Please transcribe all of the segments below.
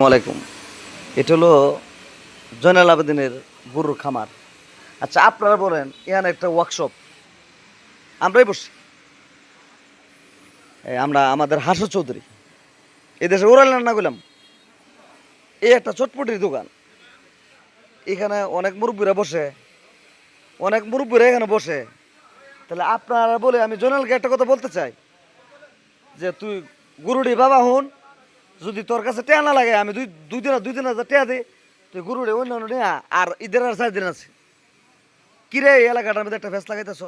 আলাইকুম। এটা হলো জয়নাল আবেদিনের গরুর খামার। আচ্ছা, আপনারা বলেন এখানে একটা ওয়ার্কশপ আমরাই বসছি। আমরা আমাদের হাসু চৌধুরী এই দেশে উড়াইলেন না গেলাম। এই একটা চটপটির দোকান, এখানে অনেক মুরব্বীরা বসে, অনেক মুরব্বীরা এখানে বসে। তাহলে আপনারা বলে আমি জয়নালকে একটা কথা বলতে চাই যে তুই গরুটি বাবা হন, যদি তোর কাছে টেয়া না লাগে আমি দুই দিন হাজার টেয়া দিই, তুই গরুটি অন্য অন্য নিয়ে আর ঈদের আর 4 দিন আছে। কিরে এই এলাকাটার মধ্যে একটা ফেস লাগাইতেছ,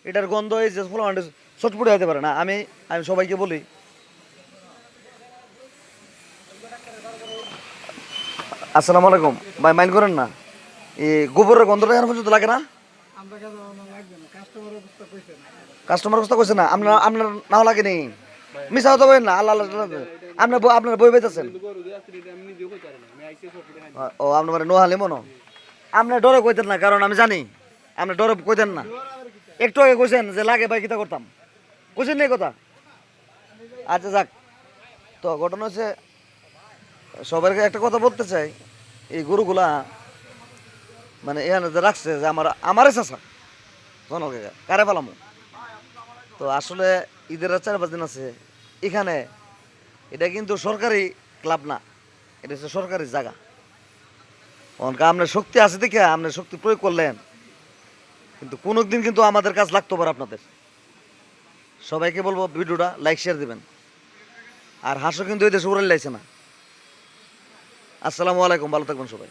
এটার গন্ধ এই যে ফুল চটপটে হতে পারে না। আমি আমি সবাইকে বলি, আসসালামু আলাইকুম ভাই, মাইন্ড করেন না, এই গোবরের গন্ধটা এখন পর্যন্ত লাগে না? কাস্টমার অবস্থা কইছে না, আপনার আপনার নাও লাগেনি, মিশা হতে পারেন না। আল্লাহ আল্লাহ, আপনার আপনার বই পাইতেছেন। ও আপনার মানে নোহালি মনো, আপনার ডরে কইতেন না, কারণ আমি জানি আপনি ডরে কইতেন না। একটু আগে কইছেন যে লাগে ভাই কিতা করতাম, কইছেন না এই কথা? আচ্ছা যাক, তো ঘটনা হচ্ছে সবাইকে একটা কথা বলতে চাই, এই গরুগুলা মানে এখানে যে রাখছে যে আমারই চাষা জনকে কারে পালামো। তো আসলে ঈদের আর 4-5 দিন আছে এখানে। এটা কিন্তু সরকারি ক্লাব না, এটা হচ্ছে সরকারি জায়গা। অনকা আপনার শক্তি আছে দেখে আপনার শক্তি প্রয়োগ করলেন, কিন্তু কোনো দিন কিন্তু আমাদের কাজ লাগতো পারে আপনাদের। সবাইকে বলবো ভিডিওটা লাইক শেয়ার দিবেন। আর হাঁসও কিন্তু এই দেশে উড়াই লাইছে না। আসসালামু আলাইকুম, ভালো থাকবেন সবাই।